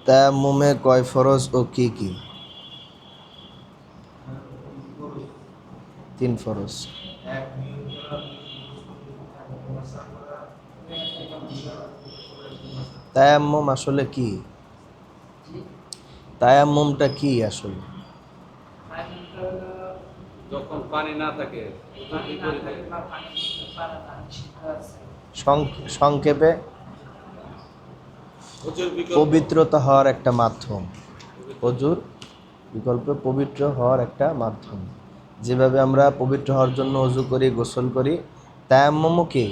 তায়াম্মুমে কয় ফরজ ও কি কি? 3 ফরজ। তায়াম্মুম আসলে কি? তায়াম্মুমটা কি আসলে? যখন পানি না থাকে, সংক্ষেপে পবিত্রতা হওয়ার একটা মাধ্যম। অজুর বিকল্পে পবিত্র হওয়ার একটা মাধ্যম। যেভাবে আমরা পবিত্র হওয়ার জন্য অজু করি, গোসল করি, তায়াম্মুমও কি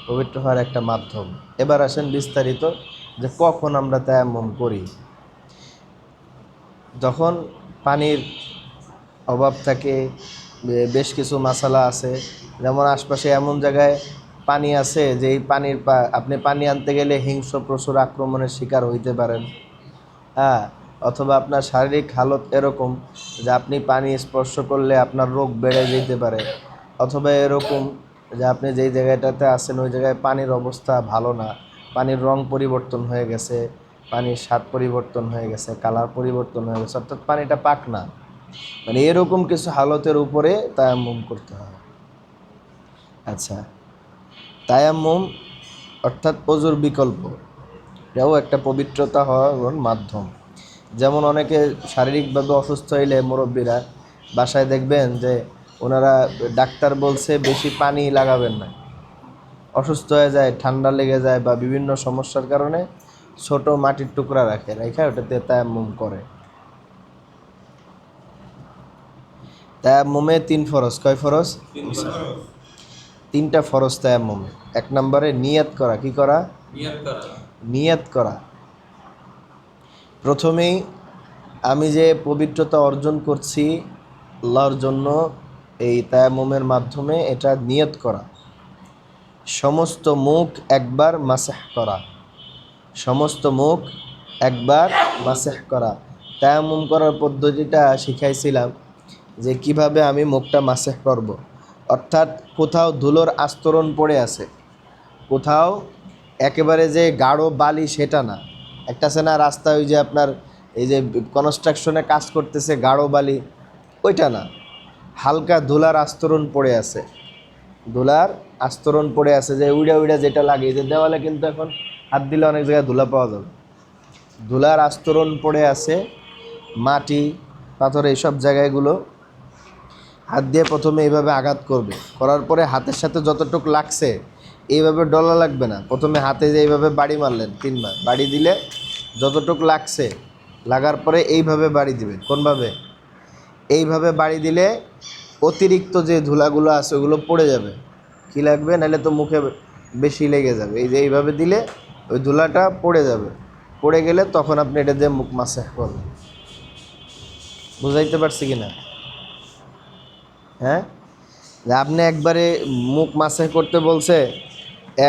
পবিত্র হওয়ার একটা মাধ্যম। এবার আসেন বিস্তারিত যে কখন আমরা তায়াম্মুম করি। যখন পানির অভাব থাকে, বেশ কিছু মাসালা আছে, যেমন আশপাশে এমন জায়গায় পানি আছে যে এই পানির আপনি পানি আনতে গেলে হিংস্র পশুর আক্রমণের শিকার হইতে পারেন। হ্যাঁ, অথবা আপনার শারীরিক হালত এরকম যে আপনি পানি স্পর্শ করলে আপনার রোগ বেড়ে যেতে পারে, অথবা এরকম যে আপনি যেই জায়গাটাতে আছেন ওই জায়গায় পানির অবস্থা ভালো না, পানির রং পরিবর্তন হয়ে গেছে, পানির স্বাদ পরিবর্তন হয়ে গেছে, কালার পরিবর্তন হয়ে গেছে, অর্থাৎ পানিটা পাক না, মানে এরকম কিছু হালতের উপরে তায়াম্মুম করতে হয়। আচ্ছা, তায়াম্মুম অর্থাৎ অজুর বিকল্প, এটাও একটা পবিত্রতা হওয়ার মাধ্যম। যেমন অনেকে শারীরিকভাবে অসুস্থ হইলে মুরব্বীরা বাসায় দেখবেন যে ওনারা ডাক্তার বলছে বেশি পানি লাগাবেন না, অসুস্থ হয়ে যায়, ঠান্ডা লেগে যায় বা বিভিন্ন সমস্যার কারণে ছোট মাটির টুকরা রেখে ওটাতে তায়াম্মুম করে। তায়াম্মুমে 3 ফরজ। কয় ফরজ? 3টা ফরজ তায়াম্মুমে। 1 নম্বরে নিয়াত করা। কি করা? নিয়াত করা। প্রথমেই আমি যে পবিত্রতা অর্জন করছি আল্লাহর জন্য, এই তায়াম্মুমের মাধ্যমে এটা নিয়ত করা। সমস্ত মুখ একবার মাসাহ করা, সমস্ত মুখ একবার মাসাহ করা। তায়াম্মুম করার পদ্ধতিটা শিখাইছিলাম যে কিভাবে আমি মুখটা মাসাহ করব। অর্থাৎ কোথাও ধুলোর আস্তরণ পড়ে আছে, কোথাও একেবারে যে গাঢ় বালি সেটা না। একটা আছে না রাস্তা, ওই যে আপনার এই যে কনস্ট্রাকশনে কাজ করতেছে গাঢ় বালি, ওইটা না, হালকা ধুলার আস্তরণ পড়ে আছে, ধুলার আস্তরণ পড়ে আছে, যে উইড়া উইড়া যেটা লাগে, যে দেওয়ালে কিন্তু এখন হাত দিলে অনেক জায়গায় ধুলা পাওয়া যাবে, ধুলার আস্তরণ পড়ে আছে, মাটি পাথর এইসব জায়গাগুলো হাত দিয়ে প্রথমে এইভাবে আঘাত করবে, করার পরে হাতের সাথে যতটুকু লাগছে এইভাবে ডলা লাগবে না, প্রথমে হাতে যে এইভাবে বাড়ি মারলেন 3 বার, বাড়ি দিলে যতটুকু লাগছে, লাগার পরে এইভাবে বাড়ি দিবেন। কোনভাবে? এইভাবে বাড়ি দিলে অতিরিক্ত যে ধুলাগুলো আছে ওগুলো পড়ে যাবে। কি লাগবে? নাহলে তো মুখে বেশি লেগে যাবে। এই যে এইভাবে দিলে ওই ধুলাটা পড়ে যাবে, পড়ে গেলে তখন আপনি এটা দিয়ে মুখ মাসাজ করবেন। বুঝাইতে পারছি কি না? হ্যাঁ, আপনি একবারে মুখ মাসাজ করতে বলছে,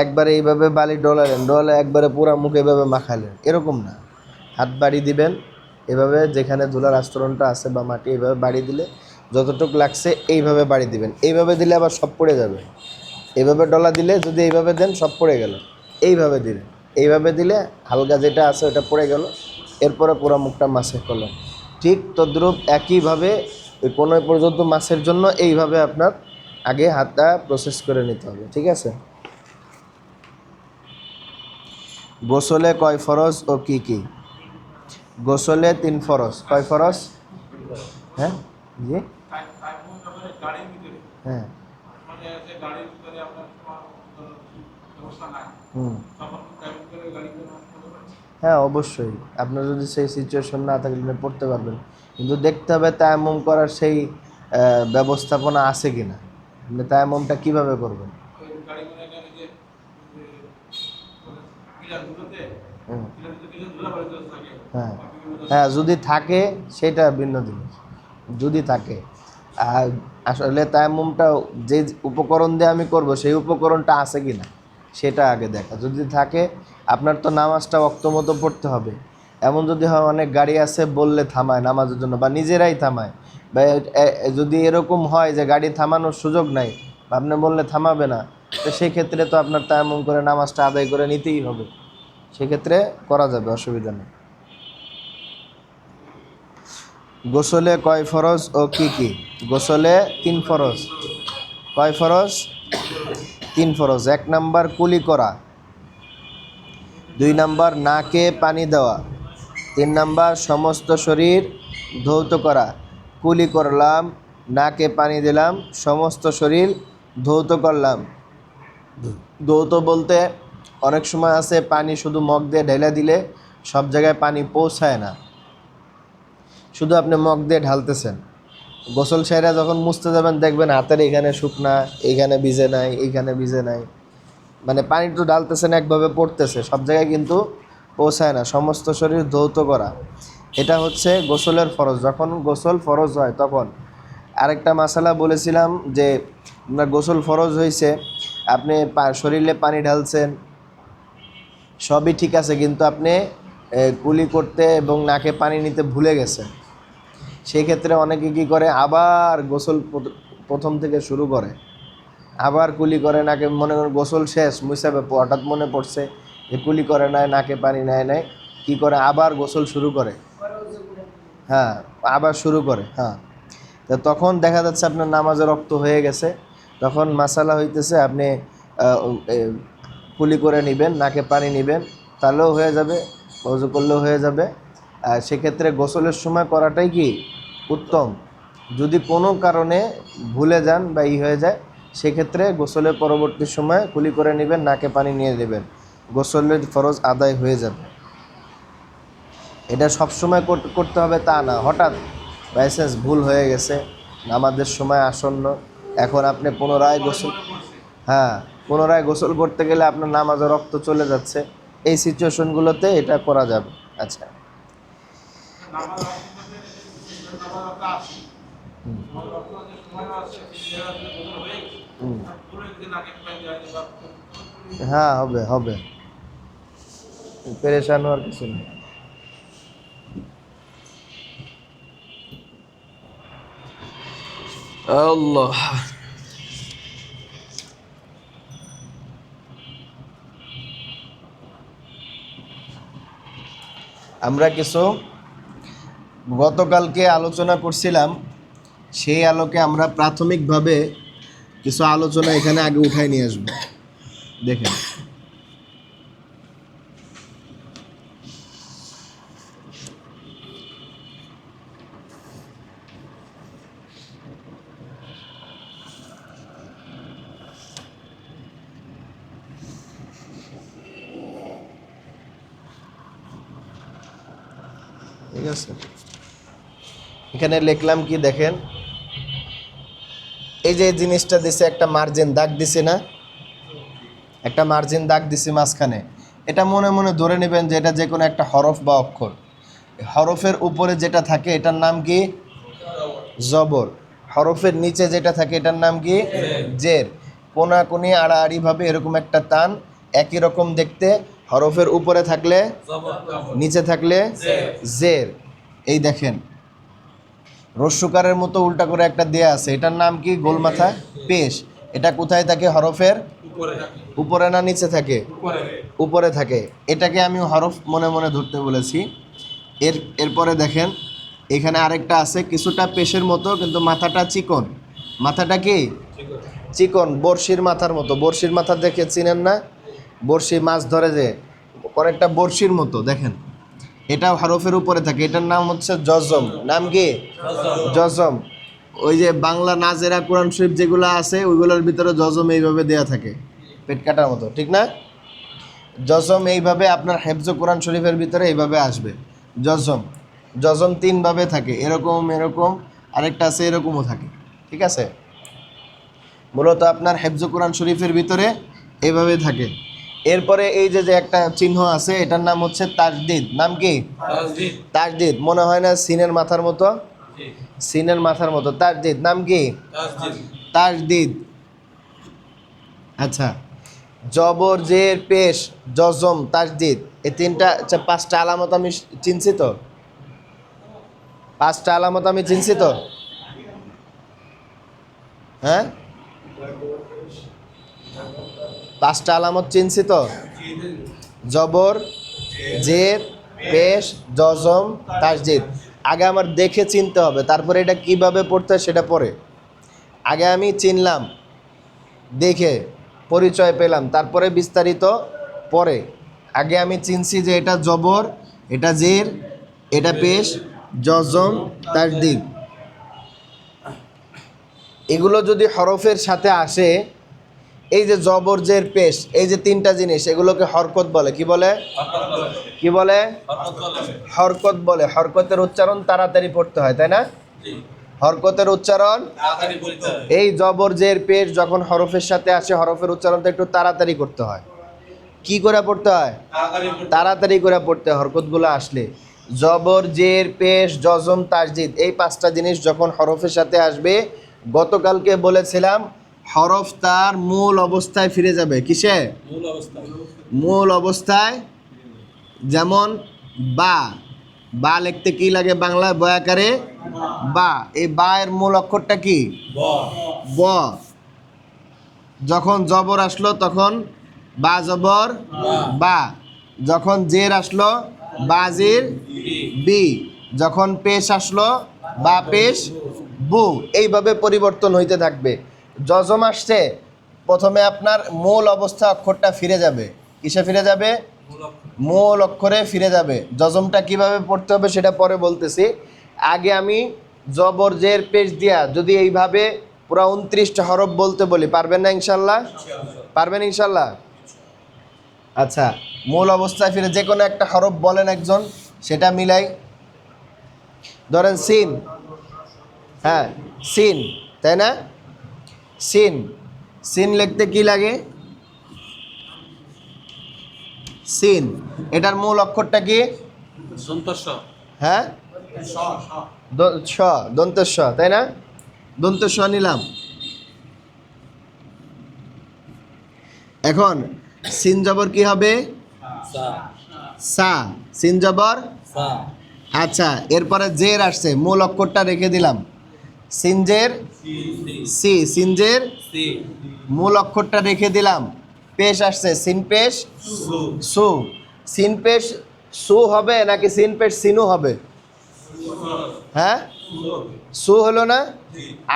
একবারে এইভাবে বালি ডলালেন, ডলে একবারে পুরো মুখ এভাবে মাখালেন, এরকম না। হাত বাড়ি দিবেন এভাবে, যেখানে ধুলার আস্তরণটা আছে বা মাটি, এইভাবে বাড়ি দিলে যতটুকু লাগছে এইভাবে বাড়ি দিবেন। এইভাবে দিলে আবার সব পড়ে যাবে। এইভাবে ডলা দিলে যদি এইভাবে দেন সব পড়ে গেল, এইভাবে দিলেন, এইভাবে দিলে হালকা যেটা আছে ওটা পড়ে গেল, এরপরে পুরো মুখটা মাসাজ করলেন। ঠিক তদ্রূপ একইভাবে ওই 15 পর্যন্ত মাসের জন্য এইভাবে আপনার আগে হাতটা প্রসেস করে নিতে হবে। ঠিক আছে? গোসলে কয় ফরজ ও কি কি? গোসলে 3 ফরজ। কয় ফরজ? হ্যাঁ, জি, হ্যাঁ, হুম, হ্যাঁ অবশ্যই। আপনার যদি সেই সিচুয়েশন না থাকলে আপনি পড়তে পারবেন, কিন্তু দেখতে হবে তায়াম্মুম করার সেই ব্যবস্থাপনা আছে কি না। আপনি তায়াম্মুমটা কীভাবে করবেন? হুম, হ্যাঁ, হ্যাঁ যদি থাকে সেটা ভিন্ন জিনিস, যদি থাকে। আর আসলে তায়াম্মুমটা যে উপকরণ দিয়ে আমি করব সেই উপকরণটা আছে কি না সেটা আগে দেখা। যদি থাকে, আপনার তো নামাজটা ওয়াক্ত মতো পড়তে হবে। এমন যদি হয় অনেক গাড়ি আছে বললে থামায় নামাজের জন্য, বা নিজেরাই থামায়, বা যদি এরকম হয় যে গাড়ি থামানোর সুযোগ নাই বা আপনি বললে থামাবে না, তো সেই ক্ষেত্রে তো আপনার তায়াম্মুম করে নামাজটা আদায় করে নিতেই হবে। সেক্ষেত্রে করা যাবে, অসুবিধা নেই। গোসলে কয় ফরজ ও কি কি? গোসলে 3 ফরজ। কয় ফরজ? 3 ফরজ। 1 নাম্বার কুলি করা, 2 নাম্বার নাকে পানি দেওয়া, 3 নাম্বার সমস্ত শরীর ধৌত করা। কুলি করলাম, নাকে পানি দিলাম, সমস্ত শরীর ধৌত করলাম। ধৌত বলতে অনেক সময় আছে পানি শুধু মগ দিয়ে ঢেলে দিলে সব জায়গায় পানি পৌঁছায় না, শুধু আপনি মগ দিয়ে ঢালতেছেন। গোসল সেরে যখন মুছতে যাবেন দেখবেন হাতের এখানে শুকনা, এইখানে ভিজে নাই, এইখানে ভিজে নাই, মানে পানি তো ঢালতেছেন একভাবে পড়তেছে, সব জায়গায় কিন্তু পৌঁছায় না। সমস্ত শরীর ধৌত করা, এটা হচ্ছে গোসলের ফরজ। যখন গোসল ফরজ হয় তখন। আরেকটা মাসালা বলেছিলাম যে আপনার গোসল ফরজ হয়েছে, আপনি শরীরে পানি ঢালছেন, সবই ঠিক আছে, কিন্তু আপনি কুলি করতে এবং নাকে পানি নিতে ভুলে গেছেন। সেই ক্ষেত্রে অনেকে কী করে, আবার গোসল প্রথম থেকে শুরু করে, আবার কুলি করে। নাকে মনে করেন গোসল শেষ, মুসাবে হঠাৎ মনে পড়ছে যে কুলি করে নাই, নাকে পানি নেয় নাই, কী করে আবার গোসল শুরু করে। হ্যাঁ, আবার শুরু করে। হ্যাঁ, তো তখন দেখা যাচ্ছে আপনার নামাজে রক্ত হয়ে গেছে। তখন মাসালা হইতেছে আপনি কুলি করে নেবেন, নাকে পানি নেবেন, তাহলেও হয়ে যাবে, ওযু করলেও হয়ে যাবে। আর সেক্ষেত্রে গোসলের সময় করাটাই কি উত্তম। যদি কোনো কারণে ভুলে যান বা হয়ে যায়, সেক্ষেত্রে গোসলের পরবর্তী সময় কুলি করে নেবেন, নাকে পানি নিয়ে নেবেন, গোসলের ফরজ আদায় হয়ে যাবে। এটা সবসময় করতে হবে তা না, হঠাৎ বাইসেন্স ভুল হয়ে গেছে, নামাজের সময় আসন্ন, এখন আপনি পুনরায় গোসল, হ্যাঁ, পুনরায় গোসল করতে গেলে আপনার নামাজে রক্ত চলে যাচ্ছে, এই সিচুয়েশনগুলোতে এটা করা যাবে। আচ্ছা, হ্যাঁ, হবে হবে, পেরেশান হওয়ার কিছু নেই। আল্লাহ, আমরা কিছু গতকালকে আলোচনা করছিলাম, সেই আলোকে আমরা প্রাথমিকভাবে কিছু আলোচনা এখানে আগে উঠাই নিয়ে আসবো। দেখেন, ঠিক আছে, এখানে লিখলাম কি দেখেন, এই যে জিনিসটা দিছে, একটা মার্জিন দাগ দিছে না, একটা মার্জিন দাগ দিছি মাঝখানে, এটা মনে মনে ধরে নেবেন যে এটা যে কোনো একটা হরফ বা অক্ষর। হরফের উপরে যেটা থাকে এটার নাম কি? জবর। হরফের নিচে যেটা থাকে এটার নাম কি? জের। কোনাকুনি আড়াআড়িভাবে এরকম একটা টান, একই রকম দেখতে, হরফের উপরে থাকলে নিচে থাকলে জের। এই দেখেন, রস্যকারের মতো উল্টা করে একটা দেয়া আছে, এটার নাম কি? গোলমাথা পেশ। এটা কোথায় থাকে? হরফের উপরে না নিচে থাকে? উপরে থাকে। এটাকে আমি হরফ মনে মনে ধরতে বলেছি। এরপরে দেখেন, এখানে আরেকটা আছে কিছুটা পেশের মতো, কিন্তু মাথাটা চিকন। মাথাটা কি? চিকন, বড়শির মাথার মতো। বড়শির মাথা দেখে চিনেন না? বড়শি মাছ ধরে যে, অনেকটা বড়শির মতো দেখেন, এটাও হরফের উপরে থাকে, এটার নাম হচ্ছে জজম। নাম কি? জজম। ওই যে বাংলা নাজেরা কোরআন শরীফ যেগুলো আছে ওইগুলোর ভিতরে জজম এইভাবে দেয়া থাকে, পেট কাটার মতো, ঠিক না? জজম এইভাবে আপনার হেফজ কোরআন শরীফের ভিতরে এইভাবে আসবে জজম। জজম 3 ভাবে থাকে, এরকম এরকম, আরেকটা আছে এরকমও থাকে, ঠিক আছে? মূলত আপনার হেফজ কোরআন শরীফের ভিতরে এইভাবে থাকে। এরপরে এই যে যে একটা চিহ্ন আছে, এটার নাম হচ্ছে তাজদিদ। নাম কি? তাজদিদ। মনে হয় না সিনের মাথার মতো? সিনের মাথার মতো তাজদিদ। নাম কি? তাজদিদ। আচ্ছা, জবর, জের, পেশ, জজম, তাজদিদ, এই 3টা, আচ্ছা 5টা আলামত আমি চিনছি তো? 5টা আলামত আমি চিনছি তো? হ্যাঁ, 5টা আলামত চিনছি তো? জবর, জের, পেশ, জজম, তাজদিদ। আগে আমার দেখে চিনতে হবে, তারপরে এটা কিভাবে পড়তে হয় সেটা পরে। আগে আমি চিনলাম, দেখে পরিচয় পেলাম, তারপরে বিস্তারিত পরে। আগে আমি চিনছি যে এটা জবর, এটা জের, এটা পেশ, জজম, তাসদীদ। এগুলো যদি হরফের সাথে আসে, এই যে জবর জের পেশ, এই যে তিনটা জিনিস, এগুলোকে হরকত বলে। কি বলে? কি বলে? হরকত বলে। হরকতের উচ্চারণ তাড়াতাড়ি পড়তে হয়, তাই না? হরকতের উচ্চারণ, এই জবর জের পেশ যখন হরফের সাথে আসে, হরফের উচ্চারণটা একটু তাড়াতাড়ি করতে হয়। কি করে পড়তে হয়? তাড়াতাড়ি করে পড়তে হয় হরকতগুলো আসলে। জবর জের পেশ জজম তাসদীদ, এই পাঁচটা জিনিস যখন হরফের সাথে আসবে, গতকালকে বলেছিলাম হরফ তার মূল অবস্থায় ফিরে যাবে। কিসে? মূল অবস্থায়। যেমন বা, বা লিখতে কি লাগে বাংলায়? বয়াকারে বা। এই বা এর মূল অক্ষরটা কি? ব। যখন জবর আসলো তখন বা জবর বা, যখন জের আসলো বা জের বি, যখন পেশ আসলো বা পেশ বু, এইভাবে পরিবর্তন হইতে থাকবে। জজম আসছে, প্রথমে আপনার মূল অবস্থা অক্ষরটা ফিরে যাবে। কিসে ফিরে যাবে? মূল অক্ষরে ফিরে যাবে। জজমটা কিভাবে পড়তে হবে সেটা পরে বলতেছি। আগে আমি জবর জের পেশ দিয়া যদি এইভাবে পুরা 29টা হরফ বলতে বলি, পারবেন না ইনশাল্লাহ? পারবেন ইনশাল্লাহ? আচ্ছা, মূল অবস্থায় ফিরে যে কোনো একটা হরফ বলেন একজন, সেটা মিলাই। ধরেন সিন, হ্যাঁ সিন, তাই না? সিন, সিন লিখতে কি লাগে? সিন, এটার মূল অক্ষরটা কি? হ্যাঁ, স, দন্তের স, তাই না? দন্তের স নিলাম। এখন সিন জবর কি হবে? সা, সিন জবর। আচ্ছা, এরপরে জের আসছে, মূল অক্ষরটা রেখে দিলাম। সিনজের সি, সিনজের মূল অক্ষরটা রেখে দিলাম। পেশ আসছে, সিন পেশ সু। সিন পেশ সু হবে নাকি সিন পেশ সিনু হবে? হ্যাঁ, সু হলো না?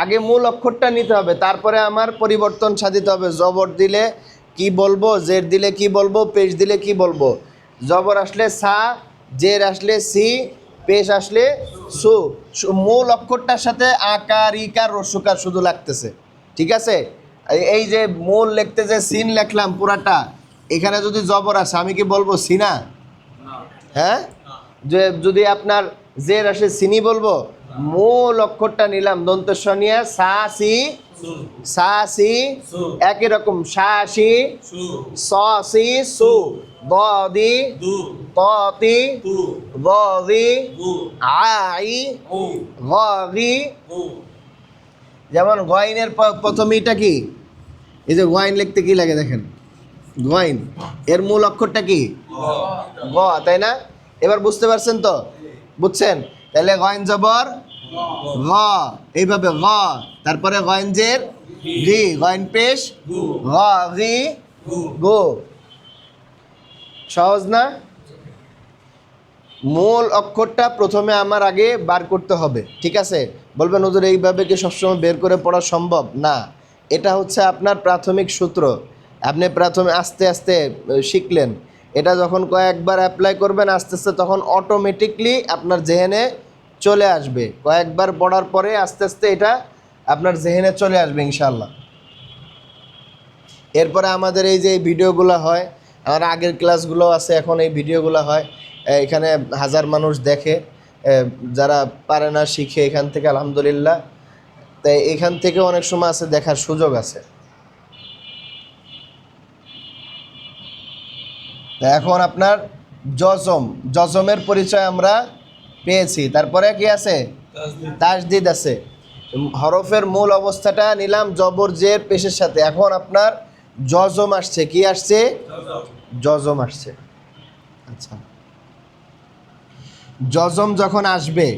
আগে মূল অক্ষরটা নিতে হবে, তারপরে আমার পরিবর্তন সাধিতে হবে। জবর দিলে কি বলবো, জের দিলে কি বলবো, পেশ দিলে কি বলবো। জবর আসলে সা, জের আসলে সি, পেশ আসলে সু। মূল অক্ষরটার সাথে আকার ইকার রস্যকার শুধু লাগতেছে। ঠিক আছে? এই যে মূল লিখতে যে সিন লিখলাম পুরাটা, এখানে যদি জবর আসে আমি কি বলবো সিনা? হ্যাঁ, যে যদি আপনার জের আসে সিনি বলবো? মূল অক্ষরটা নিলাম দন্তেশ্ব নিয়ে, সা সি, সা সি, একই রকম সা সি, স সি সু, দ দি, ত তি, দ দি, আই, গ গি। যেমন গয়নের প্রথম ইটা কি? এই যে গয়ন লিখতে কি লাগে দেখেন, গয়ন এর মূল অক্ষরটা কি? গ, তাই না? এবার বুঝতে পারছেন তো? বুঝছেন? তাহলে গয়ন জবর গ, এইভাবে গ, তারপরে গয়ন জের গি, গয়ন পেশ গ গি গো। সহজ না? মূল অক্ষরটা প্রথমে আমার আগে বার করতে হবে। ঠিক আছে? বলবেন হুজুর এইভাবে কি সবসময় বের করে পড়া সম্ভব? না, এটা হচ্ছে আপনার প্রাথমিক সূত্র। আপনি প্রথমে আস্তে আস্তে শিখলেন, এটা যখন কয়েকবার অ্যাপ্লাই করবেন আস্তে আস্তে, তখন অটোমেটিকলি আপনার জেহেনে চলে আসবে। কয়েকবার পড়ার পরে আস্তে আস্তে এটা আপনার জেহেনে চলে আসবে ইনশাআল্লাহ। এরপরে আমাদের এই যে ভিডিওগুলো হয়, আমার আগের ক্লাসগুলো আছে, এখন এই ভিডিওগুলো হয়, এখানে হাজার মানুষ দেখে। যারা পারে না শিখে এখান থেকে, আলহামদুলিল্লাহ। তাই এখান থেকে অনেক সময় আছে দেখার সুযোগ আছে। তা এখন আপনার জজম, জজমের পরিচয় আমরা পেয়েছি। তারপরে কি আছে? তাসদিদ আছে। হরফের মূল অবস্থাটা নিলাম জবর জের পেশের সাথে। এখন আপনার জজম আসছে। কি আসছে? জজম আসছে। আচ্ছা, জজম যখন আসবে,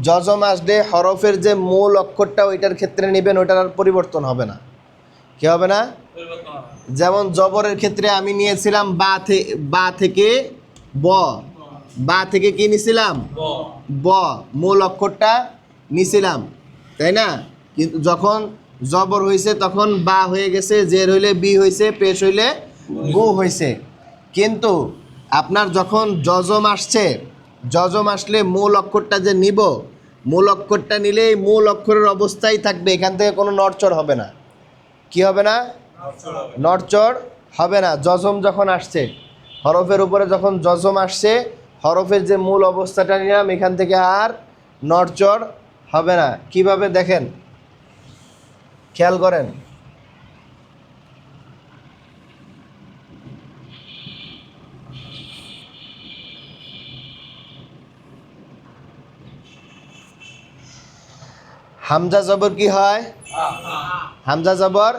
জজম আসলে হরফের যে মূল অক্ষরটা ওইটার ক্ষেত্রে নেবেন, ওইটার আর পরিবর্তন হবে না। কি হবে না? যেমন জবরের ক্ষেত্রে আমি নিয়েছিলাম বা থেকে ব, বা থেকে কি নিছিলাম? ব। মূল অক্ষরটা নিছিলাম, তাই না? কিন্তু যখন জবর হয়েছে তখন বা হয়ে গেছে, জের হইলে বি হয়েছে, পেশ হইলে গু হয়েছে। কিন্তু আপনার যখন যজম আসছে, যজম আসলে মূল অক্ষরটা যে নিব, মূল অক্ষরটা নিলেই মূল অক্ষরের অবস্থায় থাকবে, এখান থেকে কোনো নড়চড় হবে না। কি হবে না? নড়চড় হবে না। যজম যখন আসছে, হরফের উপরে যখন যজম আসছে, হরফের যে মূল অবস্থাটা নিলাম, এখান থেকে আর নড়চড় হবে না। কিভাবে দেখেন, খেয়াল করেন। হামজা জবর কি হয়? হামজা জবর,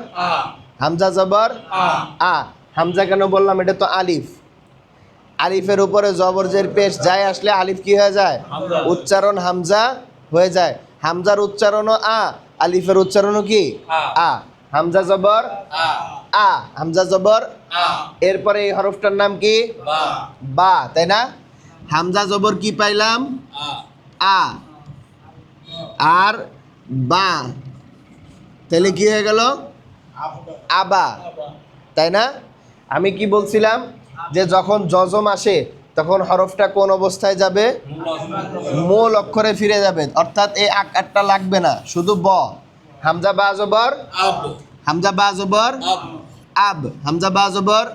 হামজা জবর আ। হামজা কেন বললাম? এটা তো আলিফ। আলিফের উপরে জবর জের পেশ যায় আসলে আলিফ কি হয়ে যায়? উচ্চারণ হামজা হয়ে যায়। হামজার উচ্চারণও আ, আলিফের উচ্চারণও কি? আ। হামজা জবর আ, হামজা জবর। এরপরে এই হরফটার নাম কি? বা, তাই না? হামজা জবর কি পাইলাম? আ। আর বা, তাহলে কি হয়ে গেল? আবা, তাই না? আমি কি বলছিলাম যে যখন যজম আসে তখন হরফটা কোন অবস্থায় যাবে? মূল অক্ষরে ফিরে যাবে, অর্থাৎ এই আকারটা লাগবে না, শুধু ব। হামজা বা জবর হামজা বা জবর আব, হামজা বা জবর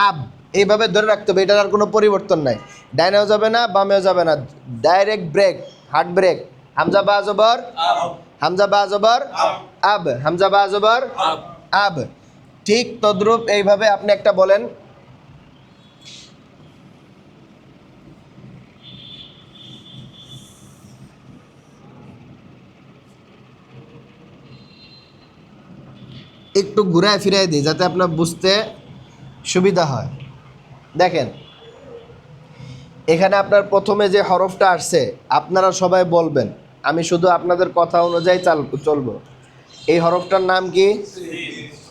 আব। এইভাবে ধরে রাখতে হবে, এটার আর কোনো পরিবর্তন নাই। ডাইনেও যাবে না, বামেও যাবে না, ডাইরেক্ট ব্রেক, হার্ড ব্রেক। হামজা বা জবর হামজা বা জবর আব, হামজা বা জবর আব। ঠিক তদ্রূপ এইভাবে আপনি একটা বলেন, একটু ঘুরায় ফিরায় দিই যাতে আপনার বুঝতে সুবিধা হয়। দেখেন, এখানে আপনার প্রথমে যে হরফটা আসছে আপনারা সবাই বলবেন, আমি শুধু আপনাদের কথা অনুযায়ী চলবো। এই হরফটার নাম কি?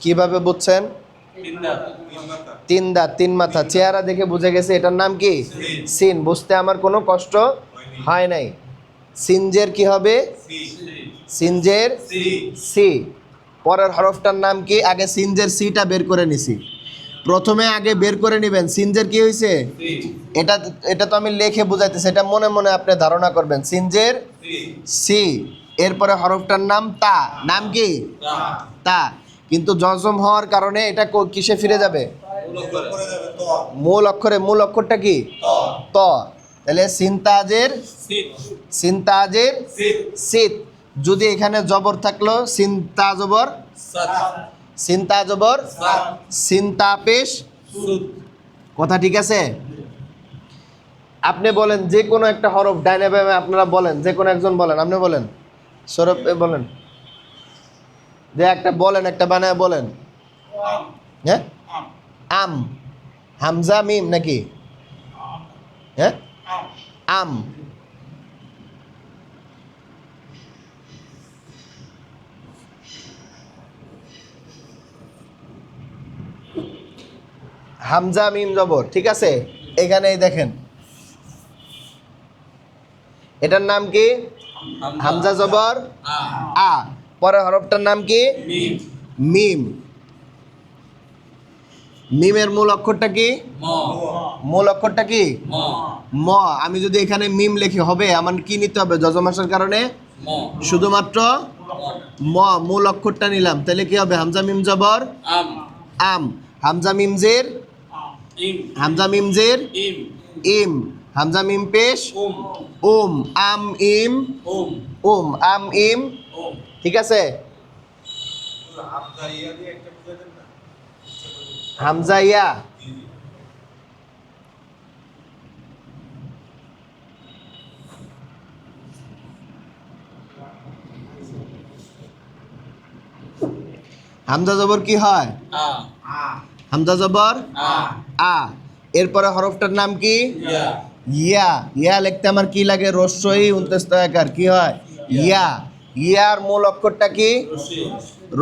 কিভাবে বুঝছেন? তিন দাঁত, তিন মাথা। চেহারা দেখে বুঝে গেছে এটার নাম কি? সিন। বুঝতে আমার কোনো কষ্ট হয় নাই। সিনজের কি হবে? সিনজের সি। পরের হরফটার নাম কি? আগে সিনজের সিটা বের করে নিছি। প্রথমে আগে বের করে নেবেন সিনজের কি হয়েছে। এটা এটা তো আমি লেখে বুঝাইতেছি, এটা মনে মনে আপনি ধারণা করবেন। সিনজের সি। এরপরে হরফটার নাম তা। নাম কি? তা। কিন্তু জজম হওয়ার কারণে এটা কিসে ফিরে যাবে? মূল অক্ষরে। মূল অক্ষরটা কি? ত। তাহলে সিনতাজের সিনতাজের সিত। যদি এখানে জবর থাকলো সিনতা জবর সিনতা জবর সিনতা পেশ। কথা ঠিক আছে? আপনি বলেন যে কোনো একটা হরফ ডাইনে বামে, আপনারা বলেন, যে কোনো একজন বলেন, আপনি বলেন, সৌরভ বলেন, যে একটা বলেন, একটা বানায় বলেন। হ্যাঁ, আম। হামজা মিম নাকি? হ্যাঁ, আম। হামজা মিম জবর, ঠিক আছে? এখানেই দেখেন, এটার নাম কি? হামজা জবর আ। পরের হরফটার নাম কি? মিম। মিমের মূল অক্ষরটা কি? মূল অক্ষরটা কি? ম। আমি যদি এখানে মিম লিখি হবে, আমার কি নিতে হবে যজম আসার কারণে? শুধুমাত্র ম। মূল অক্ষরটা নিলাম, তাহলে কি হবে? হামজা মিম জবর আম। হামজা মিম জের হামজা মিম জের ইম। হামজা মিম পেশ উম। আম ইম আম ইম। ঠিক আছে? হামজা ইয়া। হামজা জবর কি হয়? হামজা জবর আ। এরপরে হরফটার নাম কি? ইয়া। ইয়া লিখতে আমার কি লাগে? রস্যই উন্তস্তয়াকার। কি হয়? ইয়া। ইয়ার মূল অক্ষরটা কি?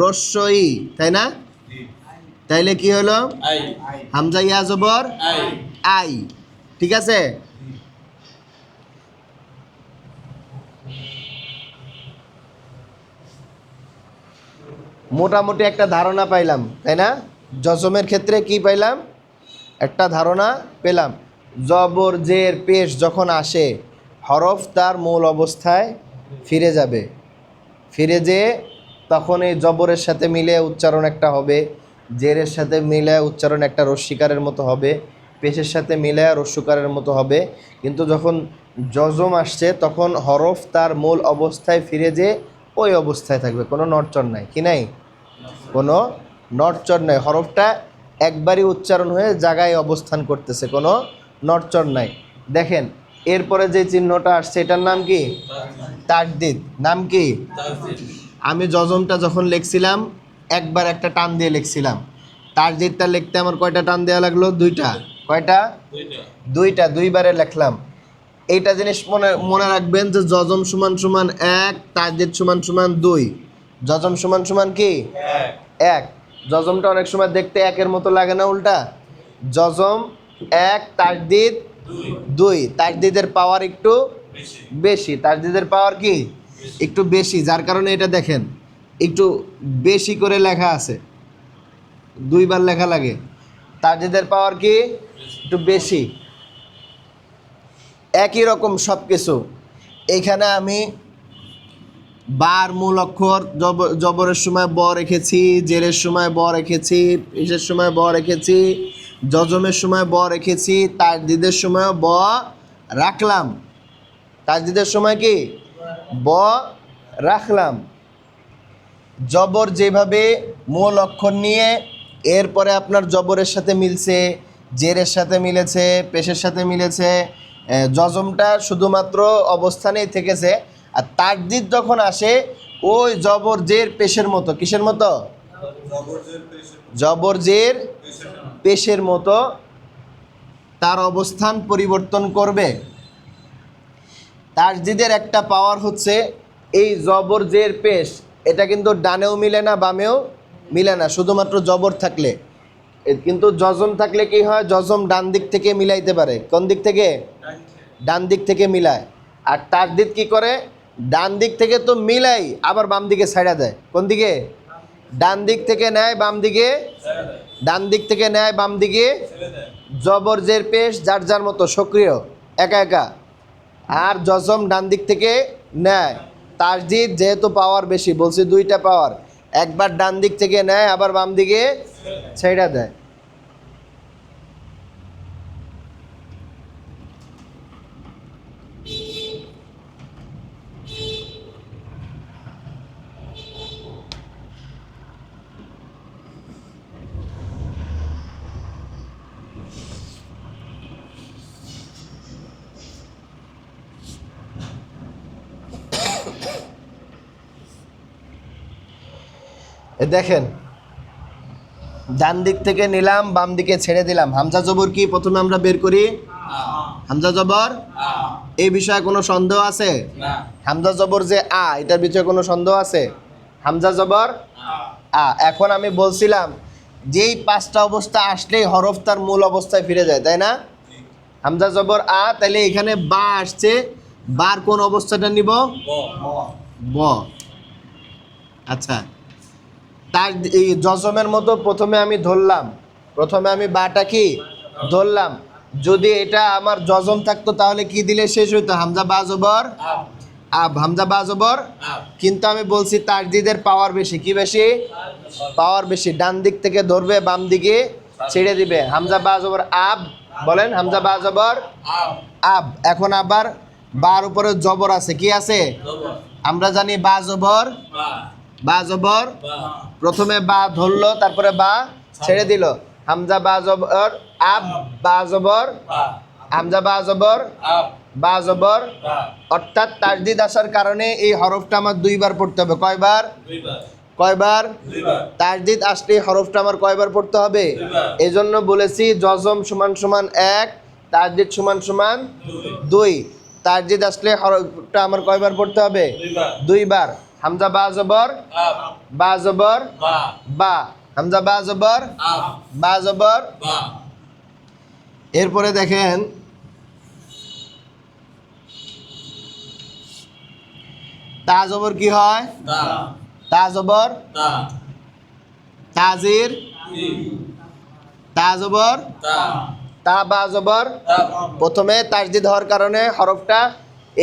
রস্যই, তাই না? তাইলে কি হলো? হামজা ইয়া জবর আই। ঠিক আছে? মোটামুটি একটা ধারণা পাইলাম, তাই না? জজমের ক্ষেত্রে কি পাইলাম? একটা ধারণা পেলাম। জবর জের পেশ যখন আসে, হরফ তার মূল অবস্থায় ফিরে যাবে। ফিরে যেয়ে তখন এই জবরের সাথে মিলে উচ্চারণ একটা হবে, জেরের সাথে মিলে উচ্চারণ একটা রস্বীকারের মতো হবে, পেশের সাথে মিলে রস্যকারের মতো হবে। কিন্তু যখন জজম আসছে তখন হরফ তার মূল অবস্থায় ফিরে যেয়ে ওই অবস্থায় থাকবে, কোনো নড়চড় নাই। কি নাই? কোনো নড়চড় নাই। হরফটা একবারই উচ্চারণ হয়ে জায়গায় অবস্থান করতেছে, কোনো নড়চড় নাই। দেখেন এরপরে যে চিহ্নটা আসছে এটার নাম কি? তাসদিদ। নাম কি? আমি জজমটা যখন লিখছিলাম একবার একটা টান দিয়ে লিখছিলাম, তাসদিদটা লিখতে আমার কয়টা টান দেওয়া লাগলো? দুইটা। কয়টা? দুইটা, দুইবারে লিখলাম। এইটা জিনিস মনে মনে রাখবেন যে জজম সমান সমান এক, তাসদিদ সমান সমান দুই। জজম সমান সমান কি? এক। জজমটা অনেক সময় দেখতে একের মতো লাগে না? উল্টা জজম এক, তাসদিদ দুই। তাসদিদের পাওয়ার একটু বেশি। তাসদিদের পাওয়ার কি? একটু বেশি, যার কারণে এটা দেখেন একটু বেশি করে লেখা আছে, দুইবার লেখা লাগে। তাসদিদের পাওয়ার কি? একটু বেশি। একই রকম সব কিছু। এখানে আমি বার মূল অক্ষর জবরের সময় ব রেখেছি, জেরের সময় ব রেখেছি, পেশের সময় ব রেখেছি, জজমের সময় ব রেখেছি, তাসদিদের সময় ব রাখলাম। তাসদিদের সময় কি? ব রাখলাম। জবর যেভাবে মূল অক্ষর নিয়ে এরপরে আপনার জবরের সাথে মিলছে, জেরের সাথে মিলেছে, পেশের সাথে মিলেছে, জজমটা শুধুমাত্র অবস্থানেই থেকেছে। আর তাসদিদ যখন আসে ওই জবর জের পেশের মতো, কিসের মতো? জবর জের পেশের মতো তার অবস্থান পরিবর্তন করবে। তাসদিদের একটা পাওয়ার হচ্ছে এই জবর জের পেশ, এটা কিন্তু ডানেও মিলে না বামেও মিলে না, শুধুমাত্র জবর থাকলে। কিন্তু জজম থাকলে কি হয়? জজম ডান দিক থেকে মিলাইতে পারে। কোন দিক থেকে? ডান দিক থেকে মিলায়। আর তাসদিদ কি করে? ডান দিক থেকে তো মিলাই, আবার বাম দিকে ছাইড়া দেয়। কোন দিকে? ডান দিক থেকে নেয় বাম দিকে, ডান দিক থেকে নেয় বাম দিকে। জবর জের পেশ যার যার মতো সক্রিয়, একা একা। আর জজম ডান দিক থেকে নেয়। তাসদিদ যেহেতু পাওয়ার বেশি, বলছি দুইটা পাওয়ার, একবার ডান দিক থেকে নেয় আবার বাম দিকে ছেড়ে দেয়। দেখেন ডান দিক থেকে নিলাম বাম দিকে ছেড়ে দিলাম। হামজা জবর কি প্রথমে আমরা বের করি? হামজা জবর। এই বিষয়ে কোনো সন্দেহ আছে? হামজা জবর যে আ, এটার বিষয়ে কোনো সন্দেহ আছে? হামজা জবর আ। এখন আমি বলছিলাম যেই পাঁচটা অবস্থা আসলেই হরফ তার মূল অবস্থায় ফিরে যায়, তাই না? হামজা জবর আ, তাহলে এখানে বা আসছে, বার কোন অবস্থাটা নিব? ব। আচ্ছা, তার এই জজমের মতো প্রথমে আমি ধরলাম, প্রথমে আমি বাটা কি ধরলাম। যদি এটা আমার জজম থাকতো তাহলে কি দিলে শেষ হইতো? হামজা বা জবর আব। হামজা বা জবর। কিন্তু আমি বলছি তাসদিদের পাওয়ার বেশি। কি বেশি? পাওয়ার বেশি। ডান দিক থেকে ধরবে বাম দিকে ছেড়ে দিবে। হামজা বা জবর আব। বলেন হামজা বা জবর আব। এখন আবার বার উপরে জবর আছে, কি আছে? আমরা জানি বা জবর, বা জবর। প্রথমে বা ধরলো, তারপরে বা ছেড়ে দিল। হামজা বা জবর আব, বা জবর হামজা বা জবর বা জবর। অর্থাৎ তাসদিদ আসার কারণে এই হরফটা আমার দুইবার পড়তে হবে। কয়বার? কয়বার? তাসদিদ আসলে হরফটা আমার কয়বার পড়তে হবে? এই জন্য বলেছি জজম সমান সমান এক, তাসদিদ সমান সমান দুই। তাসদিদ আসলে হরফটা আমার কয়বার পড়তে হবে? দুইবার। হামজা বা জবর বা জবর বা। হামজা বা জবর বা জবর। এরপরে দেখেন তা জবর কি হয়? তা জবর তাজির তা জবর তা বা জবর প্রথমে তাসদিদ হওয়ার কারণে হরফটা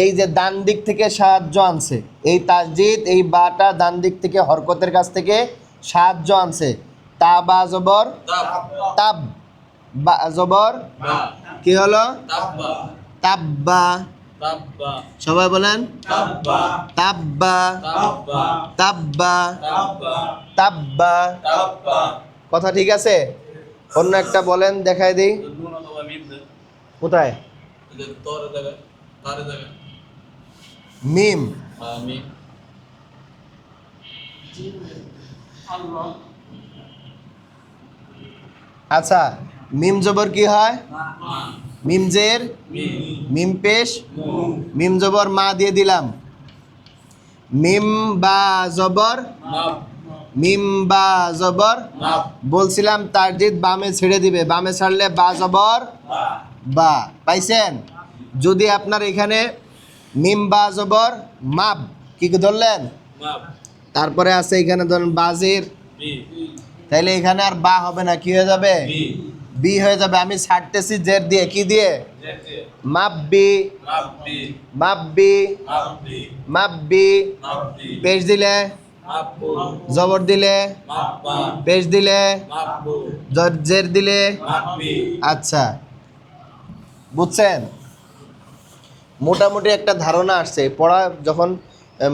এই যে ডান দিক থেকে সাহায্য আনছে, এই তাসদিদ এই বাটা ডান দিক থেকে হরকতের কাছ থেকে সাহায্য আনছে। তা বা জবর তাব, বা জবর কি হলো তাব্বা। সবাই বলেন তাব্বা তাব্বা তাব্বা। কথা ঠিক আছে? অন্য একটা বলেন, দেখাই দিই। কোথায়? মিম। আচ্ছা, মিম জবর কি হয়? মিম জের, মিম পেশ, মিম জবর মা দিয়ে দিলাম। মিম বা জবর, মিম বা জবর বলছিলাম তাসদিদ বামে ছেড়ে দিবে, বামে ছাড়লে বা জবর বা। পাইছেন? যদি আপনার এখানে মিম বা জবর মাপ কি ধরলেন, তারপরে আছে এখানে ধরেন বাজির, তাইলে এখানে আর বা হবে না, কি হয়ে যাবে? বি হয়ে যাবে। আমি ছাড়তেছি জের দিয়ে, কি দিয়ে? মাব্বি মাব্বি মাব্বি। পেশ দিলে জবর দিলে, পেশ দিলে জের দিলে। আচ্ছা, বুঝছেন? মোটামুটি একটা ধারণা আসছে। পড়া যখন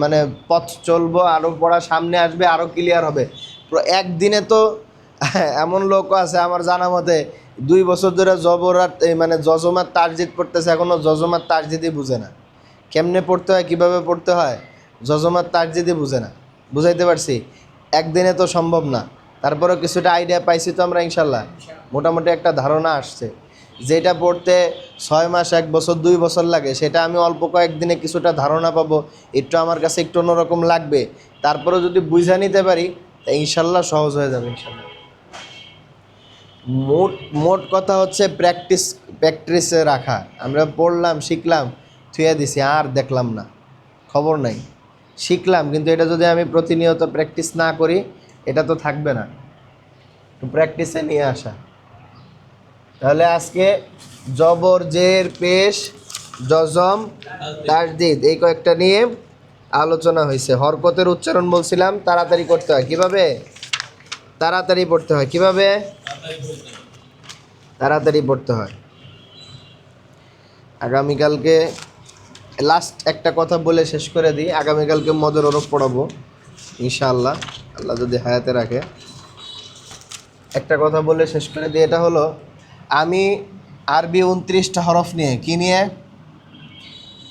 মানে পথ চলবো, আরও পড়া সামনে আসবে, আরও ক্লিয়ার হবে। একদিনে তো এমন লোকও আছে আমার জানা মতে 2 বছর ধরে জবরাত মানে জজমার তাসদিদ পড়তেছে, এখনও জজমার তাসদিদই বুঝে না। কেমনে পড়তে হয়, কিভাবে পড়তে হয়, জজমার তাসদিদই বুঝে না। বুঝাইতে পারছি? একদিনে তো সম্ভব না, তারপরেও কিছুটা আইডিয়া পাইছি তো আমরা ইনশাল্লাহ। মোটামুটি একটা ধারণা আসছে। যেটা পড়তে 6 মাস, 1 বছর, 2 বছর লাগে, সেটা আমি অল্প কয়েকদিনে কিছুটা ধারণা পাবো। একটু আমার কাছে একটু অন্যরকম লাগবে, তারপরেও যদি বুঝা নিতে পারি তা ইনশাল্লাহ সহজ হয়ে যাবে ইনশাল্লাহ। মোট কথা হচ্ছে প্র্যাকটিসে রাখা। আমরা পড়লাম, শিখলাম, থুয়ে দিছি, আর দেখলাম না, খবর নাই। শিখলাম, কিন্তু এটা যদি আমি প্রতিনিয়ত প্র্যাকটিস না করি এটা তো থাকবে না। প্র্যাকটিসে নিয়ে আসা। তাহলে আজকে জবর জের পেশ জজম তাসদিদ এই কয়েকটা নিয়ে আলোচনা হয়েছে। হরকতের উচ্চারণ বলছিলাম তাড়াতাড়ি করতে হয়। কিভাবে? তাড়াতাড়ি পড়তে হয়। কিভাবে? তাড়াতাড়ি পড়তে হয়। আগামীকালকে লাস্ট একটা কথা বলে শেষ করে দিই। আগামীকালকে মদের ওরফ পড়াবো ইনশাআল্লাহ, আল্লাহ যদি হায়াতে রাখে। একটা কথা বলে শেষ করে দিই, এটা হলো আমি আরবি 29টা হরফ নিয়ে, কি নিয়ে?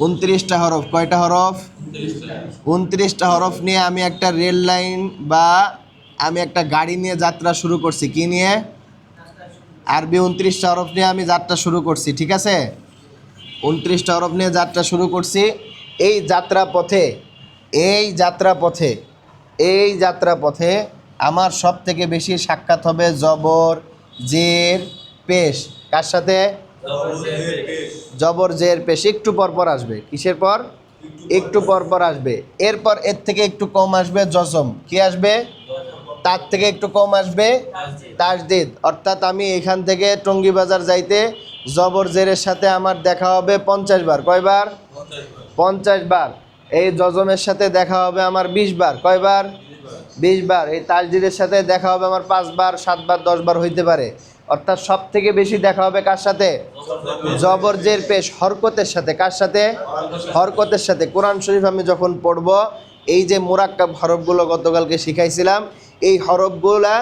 29টা হরফ। কয়টা হরফ? 29টা হরফ নিয়ে আমি একটা রেল লাইন বা আমি একটা গাড়ি নিয়ে যাত্রা শুরু করছি। কি নিয়ে? আরবি 29টা হরফ নিয়ে আমি যাত্রা শুরু করছি। ঠিক আছে? 29টা হরফ নিয়ে যাত্রা শুরু করছি। এই যাত্রা পথে আমার সব থেকে বেশি সাক্ষাৎ হবে জবর জের পেশ। কার সাথে? জবর জের পেশ। একটু পর আসবে। কিসের পর? একটু পর আসবে। এরপর এর থেকে একটু কম আসবে জজম। কি আসবে? তার থেকে একটু কম আসবে তাসদিদ। অর্থাৎ আমি এখান থেকে টঙ্গী বাজার যাইতে জবর জেরের সাথে আমার দেখা হবে 50 বার। কয়বার? 50 বার। এই জজমের সাথে দেখা হবে আমার 20 বার। কয়বার? 20 বার। এই তাসদিদের সাথে দেখা হবে আমার 5 বার, 7 বার, 10 বার হইতে পারে। অর্থাৎ সব থেকে বেশি দেখা হবে কার সাথে? জবর জের পেশ হরকতের সাথে। কার সাথে? হরকতের সাথে। কোরআন শরীফ আমি যখন পড়ব, এই যে মুরাক্কাব হরফগুলো গতকালকে শিখাইছিলাম, এই হরফগুলা,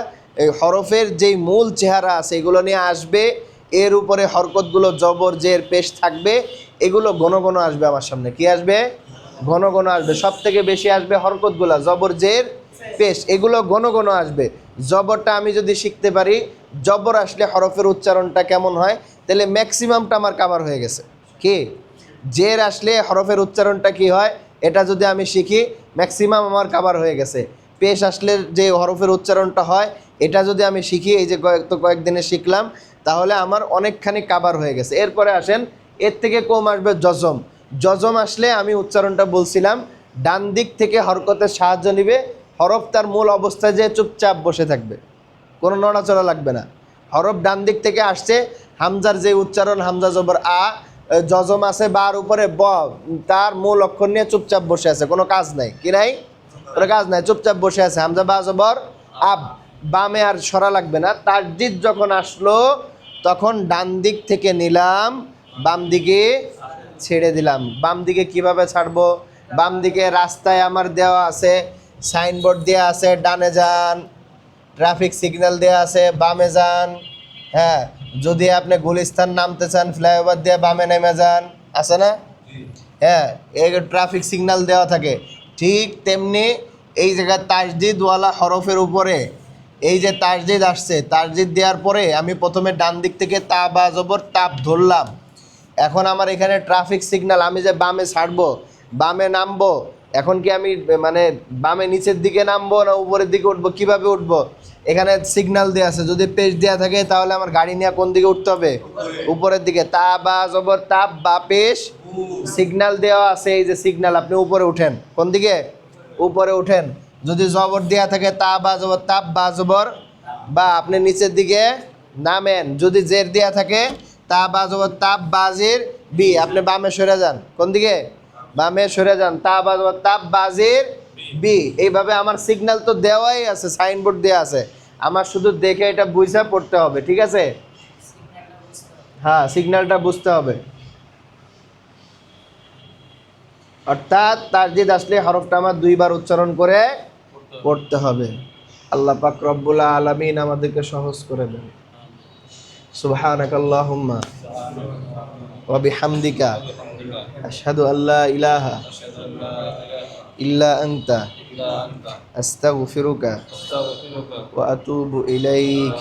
এই হরফের যেই মূল চেহারা আছে এগুলো নিয়ে আসবে, এর উপরে হরকতগুলো জবর জের পেশ থাকবে। এগুলো ঘন ঘন আসবে আমার সামনে। কি আসবে? ঘন ঘন আসবে। সব থেকে বেশি আসবে হরকতগুলো জবর জের পেশ, এগুলো ঘন ঘন আসবে। জবরটা আমি যদি শিখতে পারি, জবর আসলে হরফের উচ্চারণটা কেমন হয়, তাহলে ম্যাক্সিমামটা আমার কাভার হয়ে গেছে। কি? জের আসলে হরফের উচ্চারণটা কি হয়, এটা যদি আমি শিখি, ম্যাক্সিমাম আমার কাভার হয়ে গেছে। পেশ আসলে যে হরফের উচ্চারণটা হয়, এটা যদি আমি শিখি, এই যে কয়েকদিনে শিখলাম, তাহলে আমার অনেকখানি কাভার হয়ে গেছে। এরপরে আসেন, এর থেকে কম আসবে জজম। জজম আসলে আমি উচ্চারণটা বলছিলাম, ডান দিক থেকে হরকতের সাহায্য নিবে, হরফ তার মূল অবস্থায় যে চুপচাপ বসে থাকবে। কোনো নড়াচড়া লাগবে না। হরফ ডান দিক থেকে আসছে, হামজার যে উচ্চারণ, হামজা জবর আ, জজম আছে বার উপরে ব, তার মূল অক্ষর নিয়ে চুপচাপ বসে আছে, কোনো কাজ নাই। কি নাই? কোনো কাজ নাই, চুপচাপ বসে আছে। হামজা বা জবর আব, বামে আর সরা লাগবে না। তাসদিদ যখন আসলো তখন ডান দিক থেকে নিলাম, বাম দিকে ছেড়ে দিলাম। বাম দিকে কিভাবে ছাড়বো? বাম দিকে রাস্তায় আমার দেওয়া আছে, সাইনবোর্ড দেওয়া আছে, ডানে যান, ট্রাফিক সিগন্যাল দেওয়া আছে, বামে যান। হ্যাঁ, যদি আপনি গুলিস্তান নামতে চান ফ্লাইওভার দিয়ে বামে নেমে যান, আছে না? হ্যাঁ, এই ট্রাফিক সিগন্যাল দেওয়া থাকে। ঠিক তেমনি এই জায়গায় তাসদিদওয়ালা হরফের উপরে এই যে তাসদিদ আসছে, তাসদিদ দেওয়ার পরে আমি প্রথমে ডান দিক থেকে তা বা জবর তাপ ধরলাম। এখন আমার এখানে ট্রাফিক সিগন্যাল, আমি যে বামে ছাড়বো, বামে নামবো, এখন কি আমি মানে বামে নিচের দিকে নামবো না উপরের দিকে উঠবো? কিভাবে উঠবো? এখানে সিগন্যাল দেওয়া আছে, যদি পেজ দেওয়া থাকে তাহলে আমার গাড়ি নিয়ে কোন দিকে উঠতে হবে? উপরের দিকে। তা বা জবর তাপ বা পেশ, সিগন্যাল দেওয়া আছে, এই যে সিগন্যাল, আপনি উপরে উঠেন। কোন দিকে? উপরে উঠেন। যদি জবর দেওয়া থাকে তা বা জবর তাপ বা জবর বা, আপনি নিচের দিকে নামেন। যদি জের দেওয়া থাকে তা বা জবর তাপ বাজির বি, আপনি বামে সরে যান। কোন দিকে? বামে সরে যান। তা বা জবর তাপ বাজির বি। এইভাবে আমার সিগন্যাল তো দেওয়াই আছে, সাইনবোর্ড দেওয়া আছে, আমার শুধু দেখে এটা বুঝে পড়তে হবে। ঠিক আছে? হ্যাঁ, সিগন্যালটা বুঝতে হবে। অর্থাৎ তাসদিদ আসলে হরফটা আমার দুইবার উচ্চারণ করে পড়তে হবে। আল্লাহ পাক রব্বুল আলামিন আমাদেরকে সহজ করে দেন। সুবহানাকাল্লাহুম্মা ওয়া বিহামদিকা আশহাদু আল্লা ইলাহা ইল্লা আনতা আস্তাগফিরুকা ওয়া আতুবু ইলাইক।